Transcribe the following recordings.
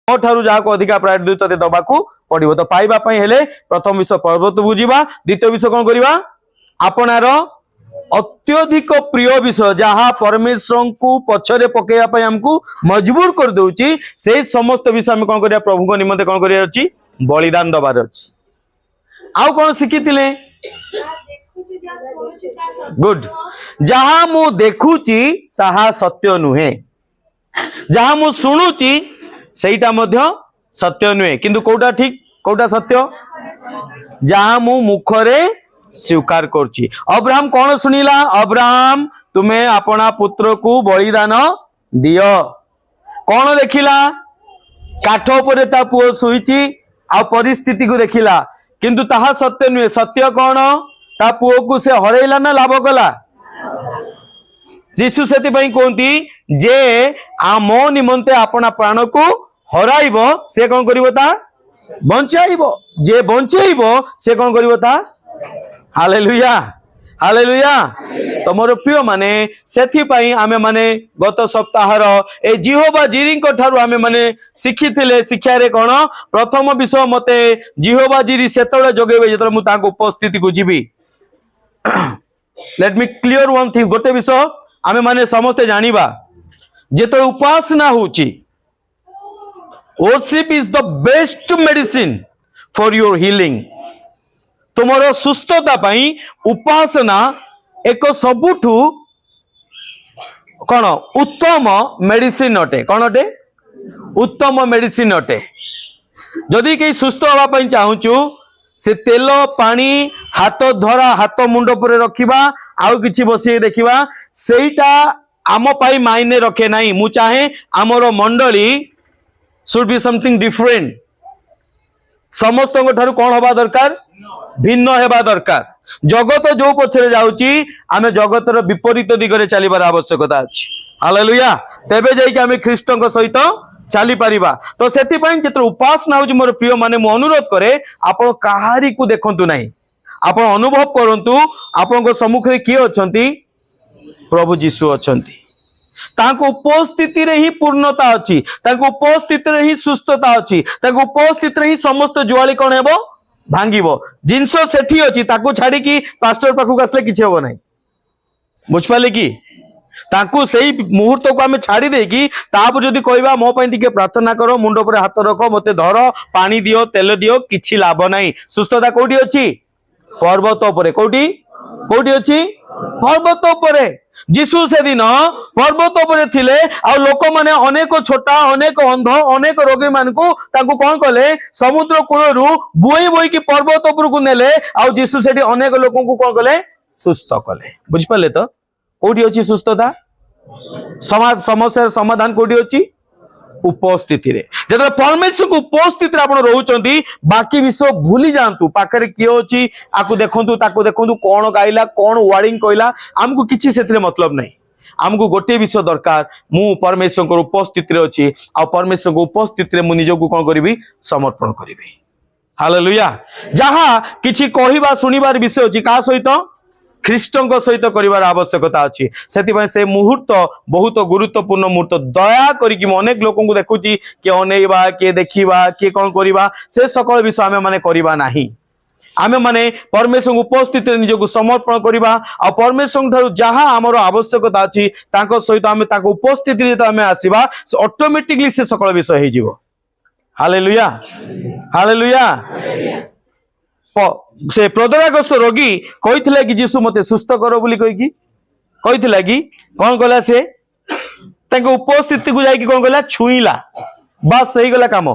ठारू जहाँ अधिका प्रायोरिटी तते दबाकू पड़ो। तो पाइबा हेले प्रथम विषय पर्वत बुझा, द्वितीय विषय कौन करवा आपणार अत्यधिक प्रिय विषय जहाँ परमेश्वर को पछरे पकेया हमको मजबूर कर दउची से समस्त विषय हम कौन करिया प्रभु को निमंते कौन करिया अछि बलिदान दबार अछि। आउ कौन शिखिथिले गुड जहाँ मु देखुची ताहा सत्य नुहे, जहाँ मु शुणुची सेटा मध्य सत्य नुहे, किंतु कोटा ठीक कोटा सत्य जहाँ मु मुखरे स्वीकार करची। अब्राहम कौन सुनिला अब्राहम तुम्हें अपना पुत्र को बलिदान दियो। कौन देखिला काठ पर ता पुओ सुईची आ परिस्थिति को देखिला, किंतु ताहा सत्य नुहे। सत्य कौन ता पुओ को से हरैला ना लाभ कला। जीशु सेति पई कोंती जे आमो निमंते अपना प्राण को हराइबो से कौन करिवो ता बंचाइबो, जे बंचाइबो से कौन करिवो ता हालेलुया हालेलुया। तो मोर प्रिय माने सेथि पई आमे माने गत सप्ताहर ए जिहोवा जिरी को ठारू आमे माने शिखिथिले शिक्षा रे कोन प्रथम विषय मते जिहोवा जिरी सेतळे जगेबे जेतले मु ताको उपस्थिति को जीवी। Let me clear one thing गोटे विषय आमे माने समस्त जानिबा जेतळे उपासना होची worship is the best medicine for your healing. तुमरो सुस्थता पाई उपासना एक सबुठु कौन उत्तम मेडिसिन अटे। कौन अटे उत्तम मेडिसिन अटे। जदि कई सुस्थ हवा पाई चाहूचु से तेल पानी हाथ धरा हाथ मुंड पर रखिबा आउ किछि बसी देखिबा सेटा आम पाई मायने रखे नाही। मु चाहे आमरो मंडली शुड बी समथिंग डिफरेंट। समस्त ठारू कौन हवा दरकार भिन्न हेबा दरकार। जगत जो पछरे जाउची आमे जगतर विपरीत दिगरे चलीबार आवश्यकता अछि। हालेलुया। तेबे जाई कि आमे ख्रीष्टଙ୍କ सहित चली पारिबा। तो सेति पई जेतर उपासना होची मोर प्रिय माने मु अनुरोध करे आपण काहारी को देखंतु नाही, आपण अनुभव करंतु आपनको सम्मुख रे किए अछंती प्रभु यीशु अछंती। ताको उपस्थिति रे ही पूर्णता अछि, ताको उपस्थिति रे ही सुस्थता अछि, ताको उपस्थिति रे ही समस्त जुआली कोन हेबो भांगिबो। जिंस सेठी अछि ताको छाडी कि पास्टर पाखु आसले किछि होबो नाही। बुझपाले कि ताको सेही मुहूर्त को आमे छाडी दे कि तापर जदी कहबा मो पई टिके प्रार्थना करो मुंडो पर हाथ रखो मते धरो पानी दियो तेल दियो किछि लाभ नाही। सुस्थता कोठी अछि पर्वत उपरे। कोठी कोठी अछि पर्वत उपरे। जीशु से दिन पर्वत उपरे थिले आ लोक माने अनेक छोटा अनेक अंध अनेक रोगी मान को ताकू कौन कले समुद्र कूलरू बोई बोई की पर्वत उपर को नेले आ जीशु सेठी अनेक लोगों को कौन कले सुस्थ कले। बुझ पाले तो कोठी अछि सुस्थता समस्या समाधान कोठी अछि उपस्थिति रे। जब परमेश्वर को उपस्थिति आपण रहउचंती बाकी विषय भूली जानतु पाखरे किए अछि आकु देखंतु ताकु देखंतु कोन गाइला कोन वर्डिंग कइला हमकु किछि सेतरे मतलब नहीं। हमकु गोटे विषय दरकार मु परमेश्वर को उपस्थिति रे अछि आ परमेश्वर को उपस्थिति रे मु निजो को कोन करिवि समर्पण करिवि। हालेलुया। जहां किछि कहिबा सुनिबार विषय अछि का सहित ख्रीष्टଙ୍କ सहित करिवार आवश्यकता अछि। सेति पय से मुहूर्त बहुत गुरुत्वपूर्ण मुहूर्त। दया करी कि अनेक लोगों को देखुची कि अनेइबा के देखिबा के कोन करिबा से सकल विषय हमें माने करिबा नाही। आमे माने परमेश्वर उपस्थिति निज को समर्पण करिबा आ परमेश्वर थारु जहां हमरो आवश्यकता अछि ताको सहित हमें ताको उपस्थिति रे हमें आसीबा ऑटोमेटिकली से सकल विषय हे जिवो। Hallelujah hallelujah. से प्रदराग्रस्त रोगी कहिथिला कि यीशु मते सुस्थ करो बोली कहिथिला कि कोन कला से ताको उपस्थिति को जाई कि कोन कला छुईला बस सही गला काम।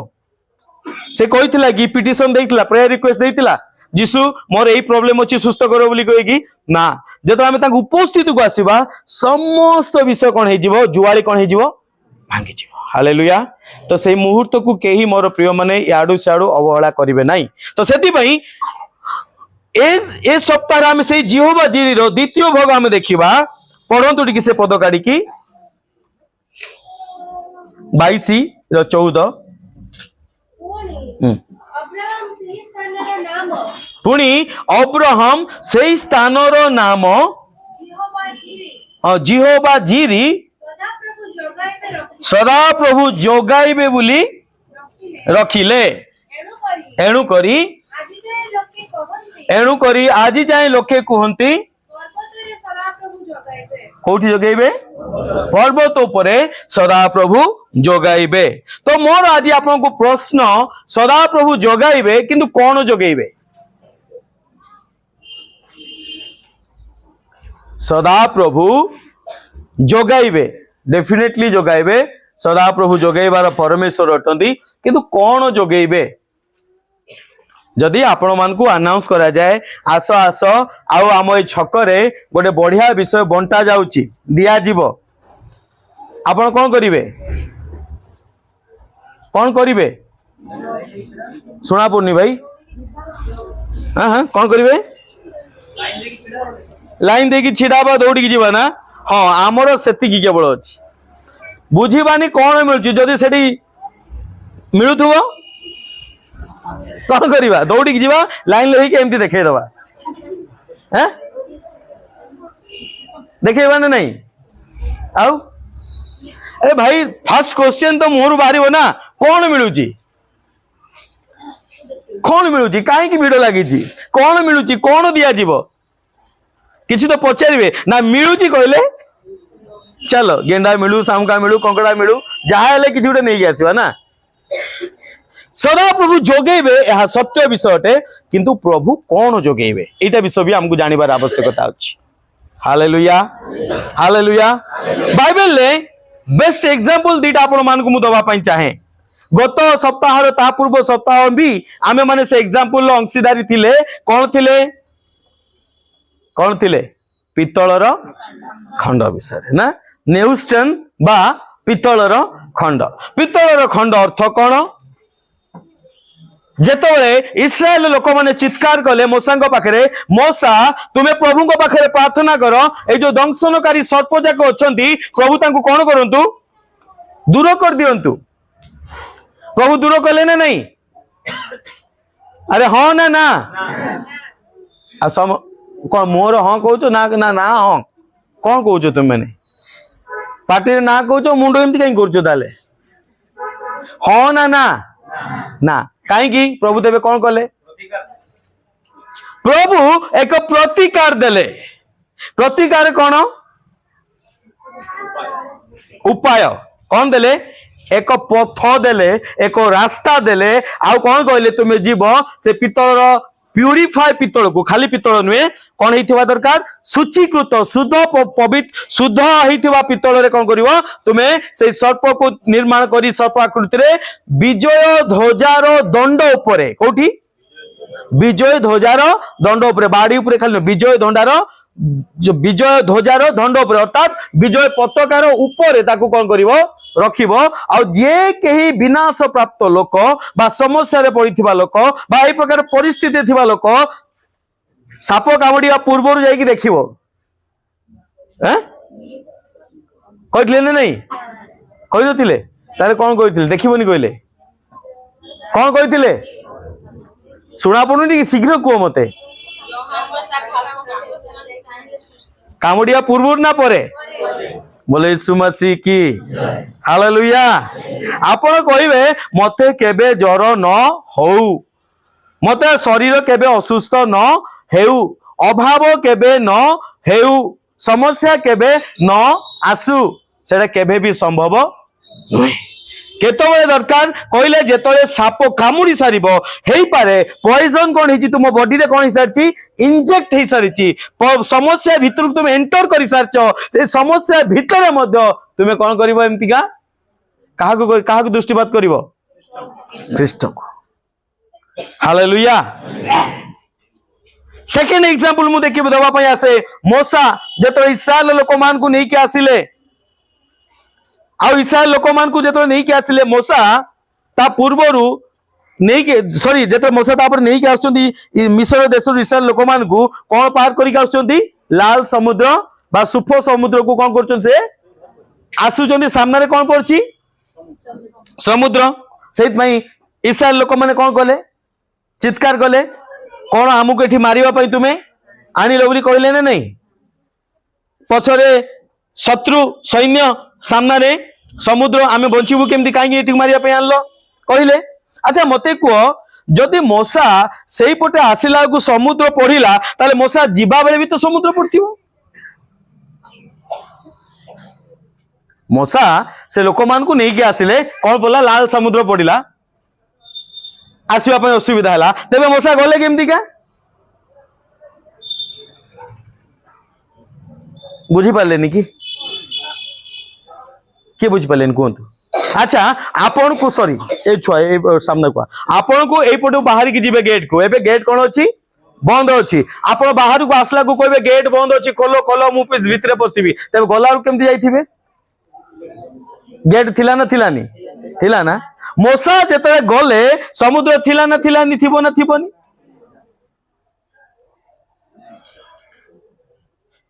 से कहिथिला कि पिटिशन देइथिला प्रेयर रिक्वेस्ट देइथिला यीशु मोर एई प्रॉब्लम अछि सुस्थ करो बोली कहि ना। जतो हमें ताको उपस्थिति को आसीबा समस्त विषय कोन हे जिवो जुआली कोन हे जिवो भांगी जिवो। हालेलुया। तो से मुहूर्त को केही मोर प्रिय माने याडू साडू अवहेला करिवे नाही। तो सेति पई ए सप्ताह आम से जिहोवा जिरी रो द्वितीय भाग आम देखिबा। पढ़ंतु टिके से पद काढी कि 22 रो 14 पुणी अब्राहम से स्थानर नाम जिहोवा जिरी सदा प्रभु जोगाइबे बोली रखिले एणु करी एणु करी आज जाए लोके कहती पर्वतरे सदाप्रभु जगाइबे कौटी जगेबे पर्वत उपरे सदा प्रभु जगाइबे। तो मोर आज आपको प्रश्न सदा प्रभु जगाइबे किंतु कौन जगाइबे सदा प्रभु जगाइबे डेफिनेटली जगाइबे सदा प्रभु जगाइबार परमेश्वर अटंती किंतु कौन जगाइबे जदि आपण मान को अनाउंस करा जाए आस आस आउ आम ए छकरे गोटे बढ़िया विषय बंटा जाउची दिया जीवो आपण कौन करिवे सुना पुनी भाई हाँ हाँ कौन करिवे लाइन देखी छिड़ाबा दौड़ी जीवा ना हाँ आमर सेतिकी केवल अच्छी बुझीबानी कौन मिलुची जदि सेठी मिलुथुबो कौन करिबा दौड़ी जीवा लाइन लेके एमती देखे दबा हैं देखेबा ना नहीं आउ अरे भाई फर्स्ट क्वेश्चन तो मुहर बाहर ना कौन मिलुची कहीं भिड़ लगी कौन मिलुची कौन दिया जीवो किसी तो पचारे ना मिलूची कहले चलो गेंडा मिलू शामुका मिलू कंकड़ा मिलू जहाँ कि गोटे नहीं आसवा ना सदा प्रभु जोगेबे यह सत्य विषय अटे किंतु प्रभु कौन जोगेबे एटा विषय भी हमको जानिबार आवश्यकता अछि। हालेलुया हालेलुया बाइबल ले बेस्ट एग्जांपल दीटा आपण मान को मु दबा पई चाहे गत सप्ताह ता पूर्व सप्ताह भी आमे माने से एग्जांपल अंशीदारी थिले कौन थिले पितलर खंड विषय ना नेउस्टन बा पितलर खंड अर्थ कौन जेतबे इस्राएल लोक माने चित्कार कले मूसा पाखरे मूसा तुम्हें प्रभु पाखरे प्रार्थना कर ए जो दंशनकारी सर्प जाक अछंती प्रभु तांको कौन करंतु दूर कर दियंतु प्रभु दूर कले ना नहीं अरे हाँ ना ना कौन मोर हाँ कहू ना ना ना हाँ कौन कहू तुम मैंने पार्टी ना कहू मुंड एमती कहीं कर हाँ ना ना ना कहीं प्रभु देवे कौन कले प्रभु एक प्रतिकार देले प्रतिकार कौन उपाय कौन देले एक पथ देले एक रास्ता देले आउ कौन कहले तुम्हें जीव से पितल प्यूरिफाई पितल को खाली पितल नुहे कौन होइथिबा दरकार शुचीकृत शुद्ध पवित्र शुद्ध होइथिबा पितल रे कौन करिवो तुम्हें से सर्प को निर्माण करी सर्प आकृति रे विजय ध्वजार दंड उपरे कोठी विजय ध्वजार दंड उपरे बाड़ी उपरे खाली विजय दंडार जो विजय ध्वजार दंड उपरे अर्थात विजय पताकार उपरे ताकू कौन करिवो रखिबो आ जे केही विनाश प्राप्त लोक बा समस्या रे पड़िथिबा लोक बा ए प्रकार परिस्थिति थिबा लोक साप कामुडिया पूर्वरु जाई कि देखिबो हैं कहथिले नहीं कहि नथिले तारे कोन कहिथिले देखिबोनी कहले कोन कहिथिले सुना पडुनी शीघ्र को मते कामुडिया पूर्वरु ना परे बोले यीशु मसीह की हालेलुया आपण कहिबे मते केबे ज्वर न होउ मते शरीर केबे असुस्थ न हेउ अभाव केबे न हेउ समस्या केबे न आसु सेटा केबे भी संभव नुहे केतबे दरकार कहले जेतबे साप कामुडी सारिबो हेई पारे पॉइजन कोन हिची तुम बॉडी रे कोन हिसारची इंजेक्ट हेई सारिची समस्या भीतर तुम एंटर करि सारचो से समस्या भीतर मध्य तुम कोन करिवो एमतिका काहा को दृष्टिपात करिवो ख्रीष्ट को हालेलुया सेकंड एग्जांपल मु देखि दवा पई आसे मूसा जेतो इस्राएल लोक मान को नै के आसिले आउ इस्राएल लोक मान को जेतो नै के आसिले मूसा ता पूर्वरु नै के सॉरी जेतो मूसा ता पर नै के आछंती मिस्र देश इस्राएल लोक मान को कोन पार करि के आछंती लाल समुद्र बा सुफो समुद्र को कोन करछन से आसुचंती सामने रे कोन पड़ची समुद्र सेत मई इस्राएल लोक माने कोन कले चित्कार कले कोन हमको एठी मारिबा पई तुमे आनिलो बोली कहले ना नहीं पछरे शत्रु सैन्य सामने रे समुद्र आमे बंचिबु केमती काई एठी मारिया पे आनलो कहले अच्छा मते कह जदि मशा सेई पटे आसिला को समुद्र पड़िला ताले मशा जीवा बेले भी तो समुद्र पड़थिबो। मशा से लोक मान को नहीं कि आसिले कौन बोला लाल समुद्र पड़िला आसवा पे असुविधा है तेरे मशा गले केमती का बुझी पारे कि किए बुझी पारे कहतु। अच्छा आपण को सॉरी ए छुआ ए सामने को आपण को ए पटो बाहर की जीवे गेट को एबे गेट कोन अछि बंद अछि आपण बाहर को आसला को कहबे गेट बंद अछि खोलो खोलो मु भीतर पसिबी तबे गला केमती जाइथिबे गेट थिला ना थिलानी थिला ना मशा जेतले गले समुद्र थिला ना थिलानी थिबो ना थिबोनी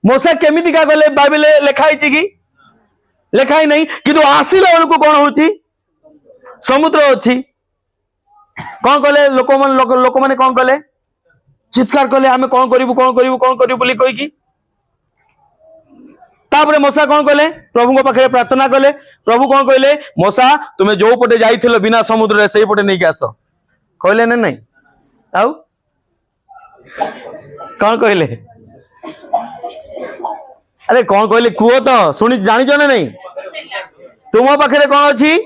मशा केमिति का गले बाइबल लिखाई छि कि लिखाई नहीं किंतु आसिला बेलू कौन होची समुद्र अच्छी कौन कले लोक मैंने कौन कले चित्कार कले आमे कौन करिवु कौन करिवु कौन करिवु बोली कहि कि तापरे मशा कौन कले प्रभु को पाखे प्रार्थना कले प्रभु कौन कहले मशा तुमे जो पटे जाइथिलो बिना समुद्र रे सेई पटे नहीं के आसो कहले ना नहीं आउ कौन कहले अरे कौन कहले कुओ तो सुनी जानी ना नहीं तुम पाखे कौन अच्छी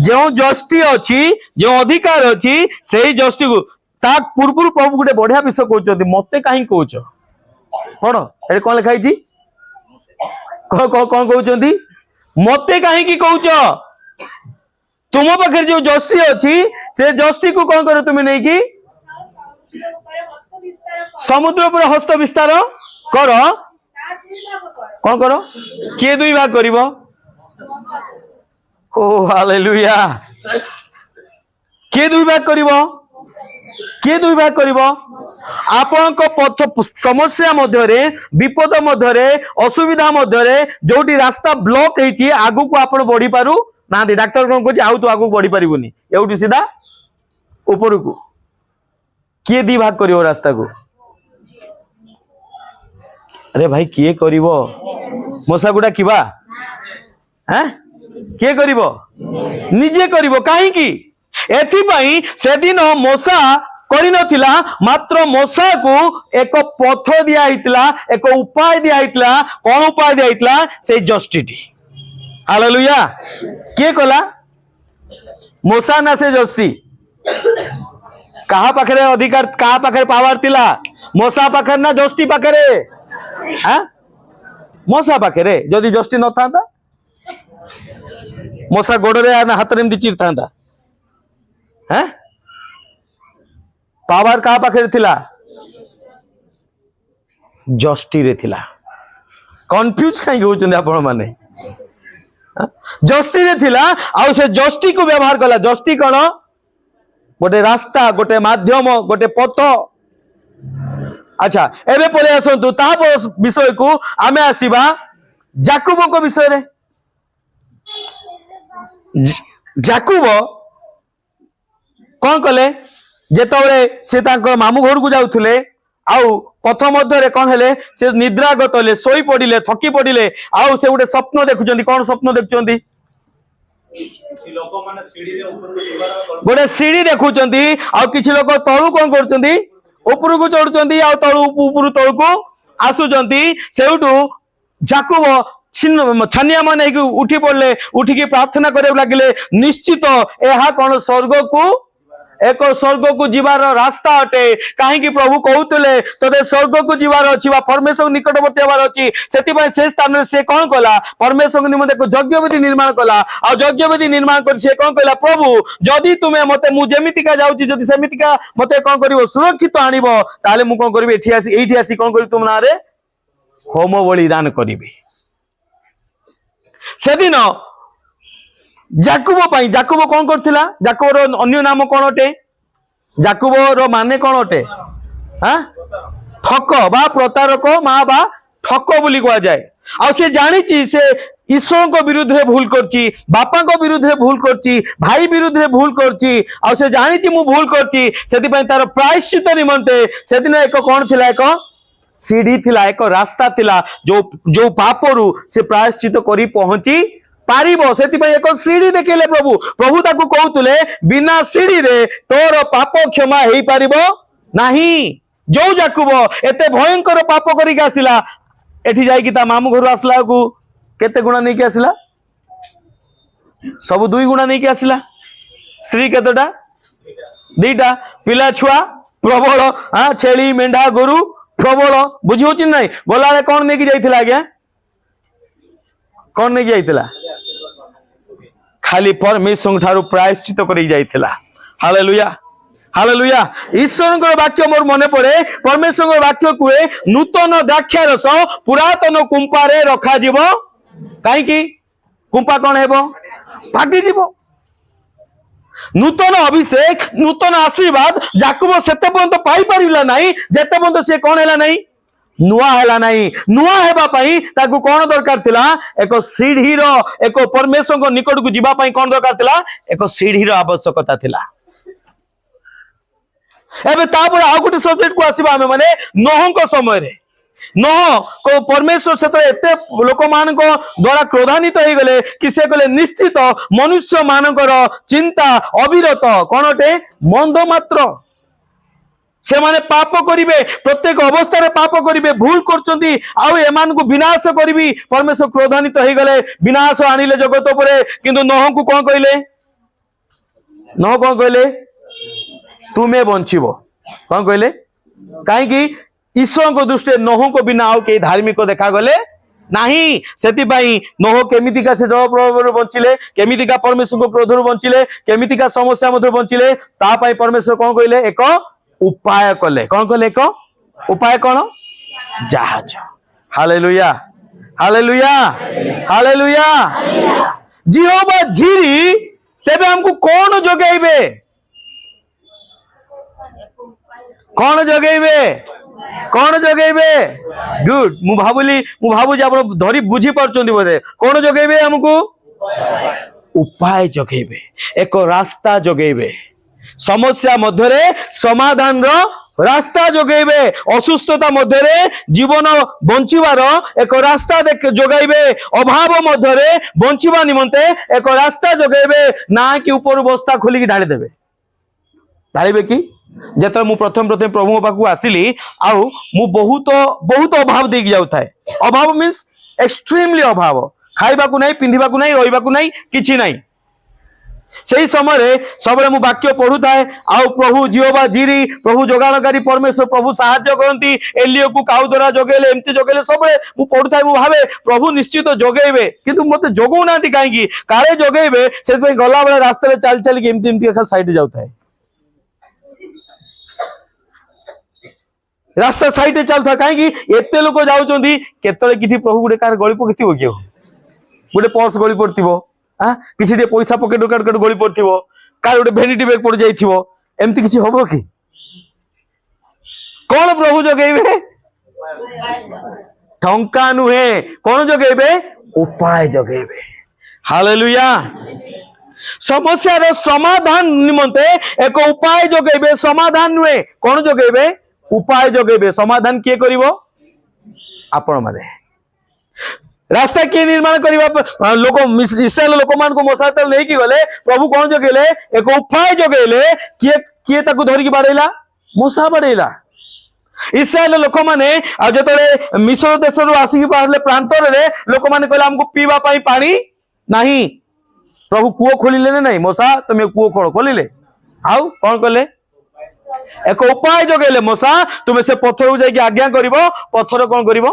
जो जस्टी अच्छी जो अधिकार अच्छी से जस्टी को ता पूर्व प्रभु गोटे बढ़िया विषय कहते मत कहीं कौच पढ़ ये कौन लिखाई कौन कहते मत कहीं कौच तुम पाखे जो जस्टी अच्छी से जस्टी को कौन कर तुम नहीं कि समुद्र पर हस्त विस्तार कर कौन करो किए दुई भाग करिवो ओ हालेलुया किए दुई भाग करिवो किए दुई भाग करिवो आपन को पथ समस्या मध्यरे विपद मध्यरे असुविधा मध्यरे जोटी रास्ता ब्लॉक हेची आगु को आपण बढ़ी पारु ना डॉक्टर कोन कहछि आउ तो आगु बढ़ी पारिबोनी एउटी सीधा ऊपर को किए दी भाग करिवो रास्ता को अरे भाई किए करिवो मशा गुडा किबा हैं किए करिवो निजे करिवो काहे की एथि पई से दिन मशा करि नथिला मात्र मशा को एक पथ दिया हितला एक उपाय दिया हितला कोन उपाय दिया हितला से जस्टिटी हालेलुया किए कला मशा ना से जस्टी कहा पाखरे अधिकार कहा पाखरे पावर तिला मशा पाखरे ना जस्टी पाखरे मशा पाखे जदि जस्टी न था मशा गोड़े हाथ में चिर था पावर क्या पाखे थिला जस्टी रे थिला कंफ्यूज कहीं होचंदे आपण माने जस्टी रे थिला आ से जस्टी को व्यवहार कला जस्टी कौन गोटे रास्ता गोटे माध्यम गोटे पथ अच्छा एबे परे आसंतु ता विषय को आमे आसीबा जाकुब को विषय रे जाकुब कौन कले जेतबे से तांकर मामू घर को जाउथले आउ पथ मध्य कौन हेले से निद्रागत हेले सोई पड़िले थकी पड़िले आउ से गोटे स्वप्न देखुचंदी कौन स्वप्न देखुचंदी गोटे सीढ़ी देखुचंदी आउ किछि लोक तळु कौन करचंदी ऊपर को चढ़ुचंदी आ तळु ऊपर तळ को आसुचंदी सेउटू जाकुब छानिया माने उठी पड़ले उठिकी प्रार्थना करे लागिले निश्चित एहा कौन स्वर्ग को एक स्वर्ग को जीवार रास्ता अटे कहीं प्रभु कहते तोते स्वर्ग को जीवार अच्छी परमेश्वर निकटवर्ती हबार अच्छी से स्थान से कौन कला परमेश्वर निमंते एक यज्ञ विधि निर्माण कला आ यज्ञ विधि निर्माण कर से कौन कहला प्रभु जदि तुम्हें मते मु जेमितिका जाउची जदि सेमितिका मते कौन करिवो सुरक्षित आनिबो ताले मु कौन करिवि एठी आसी कौन करि तुम नारे होम बलिदान करिवि सेदिन जाकुब कौन करथिला जाकुब रो अन्य नाम कौन अटे जाकुब रो माने कौन अटे हाँ ठक बा प्रतारक माँ बा ठक बोली कह जाए आ से जानी से ईश्वर को विरुद्ध रे भूल करची बापा को विरुद्ध रे भूल करची भाई विरुद्ध रे भूल करची आ से जानी मु भूल करची सेति पई तार प्रायश्चित निमंते सेदिन एक कौन थिला एक सीढ़ी थिला एक रास्ता थिला जो पापरु से प्रायश्चित करी पहुंची पारिबो सेतिपई एक सीढ़ी देखले प्रभु प्रभु ताकू कहउतले बिना सीढ़ी रे तोर पाप क्षमा हेई पारिबो नाही। जो जाकुब एते भयंकर पाप करिक आसिला एठी जाई कि ता मामू घर आसला को केते गुणा नहीं कि आसिला सब 2 गुणा नहीं कि आसिला। स्त्री केतोटा दीटा पिला छुआ प्रबल हाँ छेली मेंढा गोरु प्रबल बुझी होची नहीं गला कौन नहीं कि जाइथिला आज्ञा कौन नहीं कि जाइथिला खाली परमेश्वर ठारू प्रायश्चित करी जाइथिला। Hallelujah hallelujah. ईश्वर वाक्य मोर मने पड़े परमेश्वर वाक्य कुए नूतन द्राक्षारस पुरातन कुंपारे रखा जीवो कहीं कुंपा कौन हेबो फाटी जीवो। नूतन अभिषेक नूतन आशीर्वाद जाकुब सेते पर्यंत पाई परिला नहीं जेते पर्यंत से कौन हैला नहीं नुआ हैला नहीं। नुआ हेबा पई ताकू कौन दरकार थिला एक सीढ़ी रो एक परमेश्वर को निकट को जीवा पई कौन दरकार थिला एक सीढ़ी रो आवश्यकता थिला। एबे तापर आ गुटे सब्जेक्ट को आसीबा हमें माने नोह को समय रे नोह को परमेश्वर से तो एते लोक मान को द्वारा क्रोधान्वित हो गले कि से कहले निश्चित मनुष्य मानकर चिंता अविरत कोनटे मंद मात्र से माने पाप करिवे प्रत्येक अवस्था रे पाप करिवे भूल करचंती आउ एमान को विनाश करिवी परमेश्वर क्रोधान्वित हो गले विनाश आनिले जगत उपरे किंतु नोह को कोन कहले नोह कोन कहले तुम्हें बंचिबो कौन कहले कहीं ईश्वर को दृष्टि नोह को बिना आउ के धार्मिक देखा गले नहीं सेतिपाई नोह केमितिका से जल प्रभाव बंचिले केमितिका परमेश्वर को क्रोध बंचिले केमितिका समस्या मध्य बंचिले ता पाई परमेश्वर कौन कहले एक उपाय कले कौन कहले एक उपाय कौन जहाज। Hallelujah hallelujah hallelujah. जिहोवा झिरी तेबे हमको कौन जोगेबे कौन जगेबे कौन जगेबे गुड मु भाबुली आप धरी बुझी पारचंदी बोधे कौन जगेबे हमको उपाय जगेबे एक रास्ता जगेबे समस्या मध्यरे समाधान रो रास्ता जगेबे असुस्थता मध्यरे जीवन बंचिबार एक रास्ता जगेबे अभाव मध्यरे बंचिबा निमंते एक रास्ता जगेबे ना कि ऊपर बस्ता खोलिकी ढाली देबे ढालिबे कि जेत मु प्रथम प्रथम प्रभु पाखु आसिली आउ मु बहुत बहुत अभाव देकी जाउ थाए अभाव मींस एक्सट्रीमली अभाव खाइबा को नहीं पिंधिबा को नहीं रहिबा को नहीं किछि नहीं सही समय सबरे मु वाक्य पढ़ु थाए आउ प्रभु जिहोवा जीरी प्रभु जोगाणकारी परमेश्वर प्रभु साहाय्य करंती एलियो को काउ द्वारा जगेले एमती जगेले सबरे मु पढ़ु थाए मु भावे प्रभु निश्चित जगेबे किंतु मते जगौ नांती काहेकि काले जगेबे सेत गला बेले रास्ता रे चाल चाल के एमती एमती खाली साइड जाउ थाए रास्ता साइड चलता कहीं एते लोक जाऊँगी केतले किसी प्रभु गोटे कार गली पकड़ कि गोटे पर्स गली पड़ो किसी पैसा पकेट गली पड़ो कार गोटे भेनिटी बैग पड़ जाइए एमती किसी हम कि कौन प्रभु जगेबे टंका नुहे कौन जगेबे उपाय जगेबे। हालेलुया। समस्या रो समाधान निमंते एक उपाय जगेबे समाधान नुहे कौन जगेबे उपाय जगेबे समाधान किए करिवो आपण माने रास्ता किए निर्माण करिवा लोक इस्राएल लोक मान को मोसा तल नहीं कि गले प्रभु कौन जगेले एक उपाय जगेले किए किए ताकू धरिकी बाड़ेला मोसा बाड़ेला इस्राएल लोक माने आ जतले मिस्र देश रु आसी बाहरले प्रांतर रे लोक माने कहले हमको पीवा पाई पानी नहीं प्रभु कुओ खोलिले नहीं मोसा तुम कुओ खोलिले आउ कौन कले एक उपाय जगेले मोसा तुम से पत्थर को जाके आज्ञा करिवो पत्थर कौन करिवो।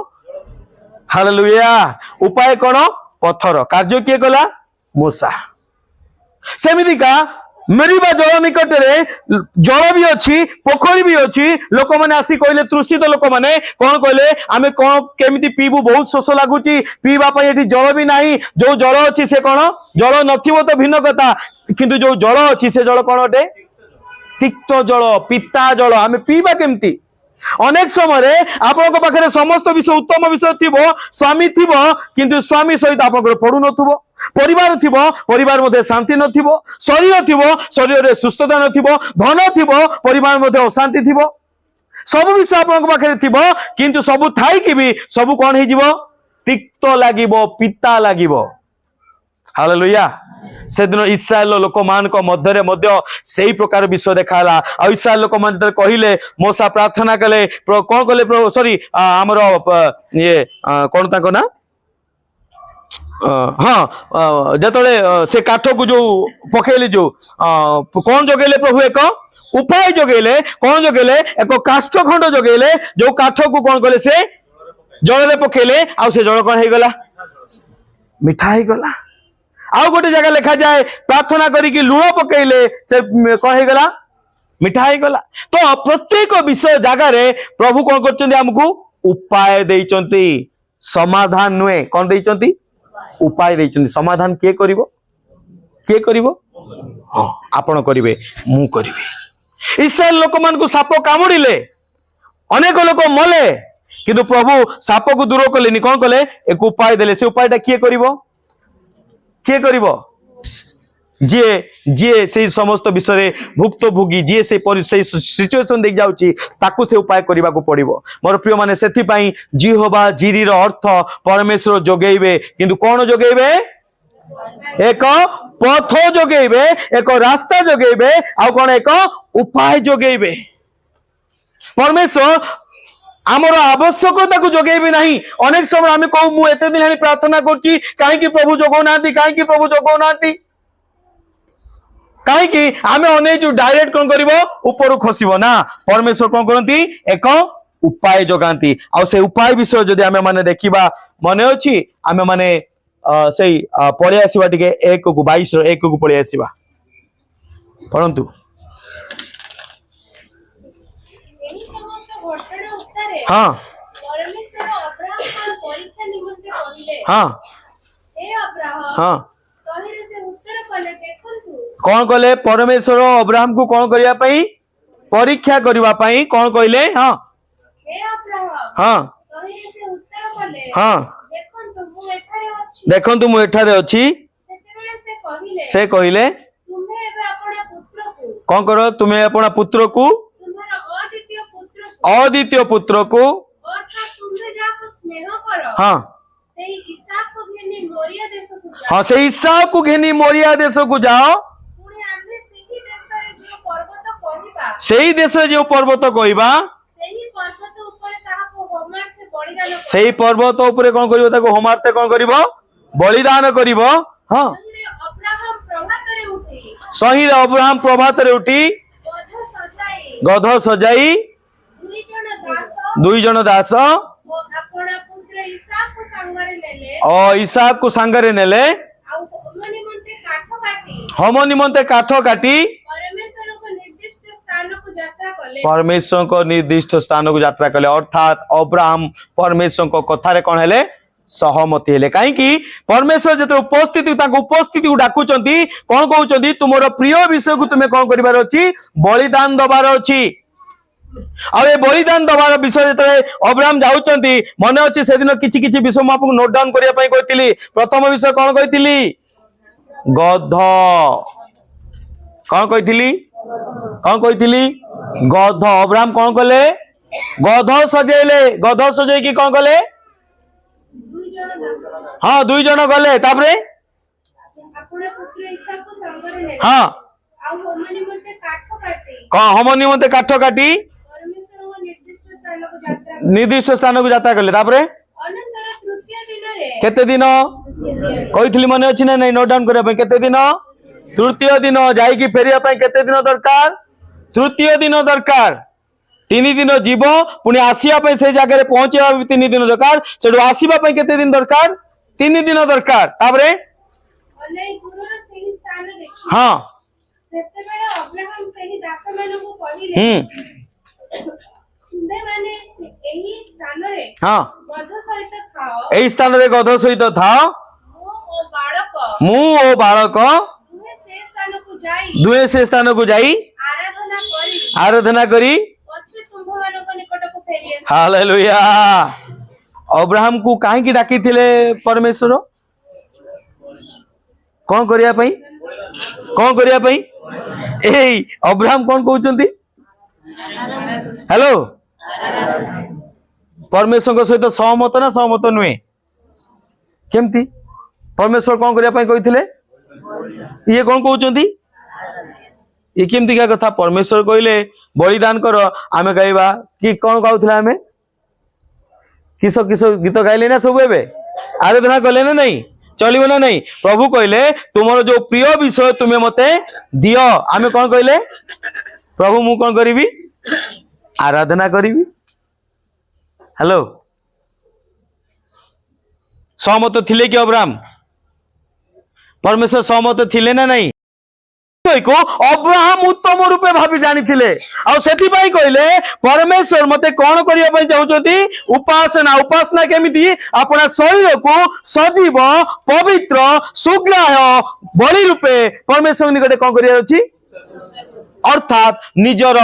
हालेलुया। उपाय कौन पत्थर कार्य किए कला मोसा सेमितिका मेरीबा जल निकट रे जल भी अच्छी पोखरी भी अच्छी लोक मैंने आसी कहले तृषित लोक मैंने कौन कहले आमे कौन केमिति पीबू बहुत शोष लगुची पीवा पई एठी जल भी नहीं जो जल अच्छी से कौन जल नथिबो तो भिन्न कथा किंतु जो जल अच्छी से जल कौन अटे तिक्त जल पिता जल आमे पीवा केमती अनेक समय आपण पाखे समस्त विषय उत्तम विषय थी स्वामी थी किंतु स्वामी सहित आप पढ़ु नथुबो परिवार थी परिवार मध्य शांति नथिबो शरीर थी शरीर रे सुस्थता नथिबो धन थी परिवार मध्य अशांति थी सब विषय आपण पाखे थी किंतु सब थाई कि भी सब कौन हो तिक्त लागिबो पिता लागिबो। हालेलुया से दिन इस्राएल लोक मान मध्य मध्य से प्रकार विषय देखाला आ इस्राएल लोक मान कहले मूसा प्रार्थना कले कौन कले सॉरी आमर ये कौन ताको ना हाँ जतले से काठ को जो पकेले जो कौन जगेले प्रभु एक उपाय जगेले कौन जगेले एक काष्ठ खंड जगेले जो काठ को कौन कले से जल पकेले आ से जल कौन हो गला मिठा हो गला आउ गोटे जगह लिखा जाए प्रार्थना करिकी लुण पकेले से कौन हो गला मिठा हो गला तो प्रत्येक विषय जगार प्रभु कौन करछन्ती हमकु उपाय देइचन्ती समाधान नुहे कौन देइचन्ती उपाय देइचन्ती समाधान के करिवो हाँ आपण करिवे मु करिवे इस्राएल लोक मान को साप कामुड़िले अनेक लोक मले किंतु प्रभु साप को दूर कलेनी कौन कले एक उपाय देले से उपायटा किए करिवो जे जे से समस्त विषय भुक्तभोगी जे से सिचुएशन देख जाउची ताकू से उपाय करबा को पड़िबो मोर प्रिय माने सेथि पई जिहोवा जिरी रो अर्थ परमेश्वर जोगेइबे किंतु कोन जोगेइबे एक पथ जोगेइबे एक रास्ता जोगेइबे आ कोन एक उपाय जोगेइबे परमेश्वर आमर आवश्यकता को जोगेबी नहीं अनेक समय आम कहू मु एते दिन प्रार्थना करची काहे प्रभु जोगौ नांती काहे प्रभु जोगौ नांती कहीं आम अनेक डायरेक्ट कौन कर ऊपर खसब ना परमेश्वर कौन करती एक उपाय जगाती आ से उपाय विषय जदि आम माने देखा मन अच्छी आम माने से पलि आसवा टे 1 को 22 1 को पलि आसवा पढ़ंतु ଏହି ସମସ୍ତ ଘଟଣା ଉତ୍ତରେ हाँ ପରମେଶ୍ୱର ଅବ୍ରାହମଙ୍କ ପରୀକ୍ଷା ନିମନ୍ତେ କହିଲେ हाँ ହେ ଅବ୍ରାହମ हाँ ତହିଁରେ ସେ ଉତ୍ତର କଲେ ଦେଖନ୍ତୁ कौन कहले परमेश्वर अब्राहम को कौन करिया पई परीक्षा करिवा पई कौन कहले हाँ ହେ ଅବ୍ରାହମ हाँ ତହିଁରେ ସେ ଉତ୍ତର କଲେ हाँ ଦେଖନ୍ତୁ ମୁଁ ଏଠାରେ ଅଛି देखंतु मु एठारे अछि ସେତେବେଳେ ସେ କହିଲେ से कहले ତୁମେ ଏବେ ଆପଣା ପୁତ୍ରକୁ कौन करो तुम्हें अपना पुत्र को ତୁମର ଅଦ୍ୱିତୀୟ ପୁତ୍ରକୁ अद्वितीय पुत्र को ଅର୍ଥାତ୍ ତୁମେ ଯାହାକୁ ସ୍ନେହ କର हाँ ସେହି ଇସାକକୁ ଘେନି ମୋରିଆ ଦେଶକୁ ଯାଅ हाँ से इसहाक को घेनी मोरिया देश को जाओ ପୁଣି ଆମେ ସେହି ଦେଶରେ ଯେଉଁ ପର୍ବତ କହିବା सेही देश जो पर्वत कहबा ସେହି ପର୍ବତ ଉପରେ ତାହାକୁ ହୋମାର୍ଥେ ବଳିଦାନ କର सेही पर्वत ऊपर कौन करिवो ताको होमार्थे कौन करिवो बलिदान करिवो हाँ ତହିଁରେ ଅବ୍ରାହମ ପ୍ରଭାତରେ ଉଠି सही अब्राहम प्रभात रे उठी ଗଧ गध ସଜାଇ सजाई 2 ଜଣ ଦାସ 2 जन दास ଓ ଆପଣା ପୁତ୍ର ଇସାକକୁ ସାଙ୍ଗରେ ନେଲେ और इसहाक को सांगरे नेले ଆଉ ହୋମ ନିମନ୍ତେ କାଠ କାଟି होम निमंते काठ काटी ପରମେଶ୍ୱରଙ୍କ ନିର୍ଦ୍ଦିଷ୍ଟ ସ୍ଥାନକୁ ଯାତ୍ରା କଲେ परमेश्वर को निर्दिष्ट स्थान को यात्रा कले अर्थात अब्राहम परमेश्वर को कथारे कौन हेले सहमति हेले कहीं परमेश्वर जो उपस्थिति उपस्थिति को डाकुचंती कौन कहउचंती तुमर प्रिय विषय को तुम्हें कौन करिवार अछि बलिदान दबार अछि आ ए बलिदान दबार विषय जो अब्राहम जाउचंती मन अछि से दिन किछि किछि विषय म आपको नोट डाउन करिया पई कहितली प्रथम विषय कौन कहितली गध कौन कहितली गध अब्राहम कौन कले गध सजै की कौन कले 2 ଜଣ ଦାସ हाँ 2 जन गले तापरे ଆପଣା ପୁତ୍ର ଇସାକକୁ ସାଙ୍ଗରେ ନେଲେ हाँ ଆଉ ହୋମ ନିମନ୍ତେ କାଠ କାଟି कौन हम निमंते काठ काटी ପରମେଶ୍ୱରଙ୍କ ନିର୍ଦ୍ଦିଷ୍ଟ ସ୍ଥାନକୁ ଯାତ୍ରା କଲେ निर्दिष्ट स्थान को यात्रा कले तापरे ଅନନ୍ତର ତୃତୀୟ ଦିନରେ केते दिन कहितली मन अछि ना नहीं नोट डाउन करिया पई केते दिन तृतीय दिन जाई की फेरिया पई केते दिन दरकार तृतीय दिन दरकार 3 दिन जीव पुणी आसिया पई से जगह रे पहुंचेबा 3 दिन दरकार सेडो आसीबा पई केते दिन दरकार 3 दिन दरकार तापरे ଅନେକ ଦୂରର ସେହି ସ୍ଥାନ ଦେଖି हाँ ସେତେବେଳେ ଅବ୍ରାହମ ସେହି ଦାସମାନଙ୍କୁ କହିଲେ ତୁମେମାନେ ଏହି ସ୍ଥାନରେ हाँ ଗଧ ସହିତ ଖାଅ एई स्थान रे गध सहित था ମୁଁ ଓ ବାଳକ मु ଦୁହେଁ दुए ସେ ସ୍ଥାନକୁ ଯାଇ से स्थान को जाई आराधना करी ପଛେ ତୁମ୍ଭମାନଙ୍କ ନିକଟକୁ ଫେରି ଆସିବି। हालेलुया अब्राहम को काहे की डाकी थिले परमेश्वर कौन करिया पई एई अब्राहम कौन कहउचंती हेलो परमेश्वर को सहित सहमत ना सहमत नुहे केमती परमेश्वर कौन करने कहते ये कौन कहते ये केमती कथा परमेश्वर कहले बलिदान कर आमे गाइबा कि कौन गाउथला आमे किस किस गीत गाइले ना सब एबे आराधना कले ना नहीं चलिबो ना नहीं प्रभु कहले तुमरो जो प्रिय विषय तुम्हें मते दियो आमे कौन कहले प्रभु मु कौन करिवि आराधना करिवि हेलो सहमत थिले कि अब्राहम परमेश्वर सहमत थिले ना नहीं को अब्राहम उत्तम रूपे भाभी जानी थिले आ सेति पई कहले परमेश्वर मते कोन करिया पई चाहुचोती उपासना उपासना केमिति अपना शरीर को सजीव पवित्र सुग्राह्य बलि रूपे परमेश्वर निकटे कोन करिया अछि अर्थात निजर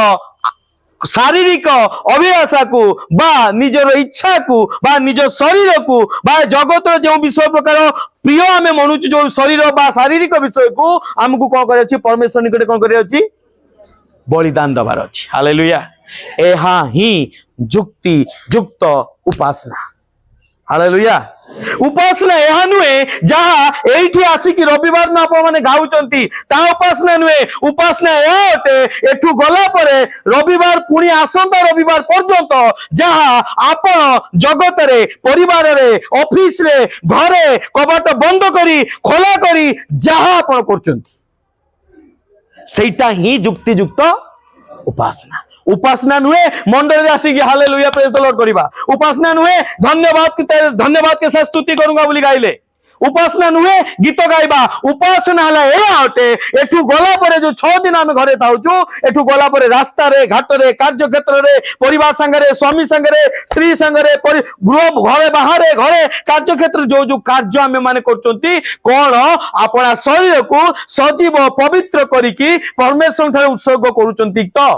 शारीरिक अभिलाषा को बा निजर इच्छा को बा निज शरीर को बा जगत जो विषय प्रकार प्रिय आम मनुष्य जो शरीर बा शारीरिक विषय को आमको कौन कर परमेश्वर निकट कौन कर बलिदान दबार अच्छी हालेलुया एहा ही जुक्ति युक्त उपासना हालेलुया उपासना यह नुहे जहा एठी आसिक रविवार न आपण माने गाउचंती ता उपासना नुहे उपासना यह अटे एठू गला परे रविवार पुणी आसंता रविवार पर्यंत जहा आपण जगत रे परिवार रे ऑफिस रे घरे कबाट बंद करी खोला करी जहा आपण करचंती सेटा ही युक्ति युक्त उपासना उपासना नुहे मंडल आसिक हालेलुया प्रेज द लॉर्ड करिबा उपासना नुहे धन्यवाद के साथ स्तुति करूंगा बोली गाइले उपासना नुहे गीत गाइबा उपासना हला ए आटे एठू गला परे जो 6 दिन आमे घरे थाउचू एठू गला परे रास्ता रे घाट रे कार्य क्षेत्र रे परिवार संग रे स्वामी संग रे स्त्री संग रे गृह घरे बाहर घरे कार्य क्षेत्र जो जो कार्य आमे माने करचंती कोन आपना शरीर को सजीव पवित्र करिकी परमेश्वर थारे उत्सर्ग करूचंती तो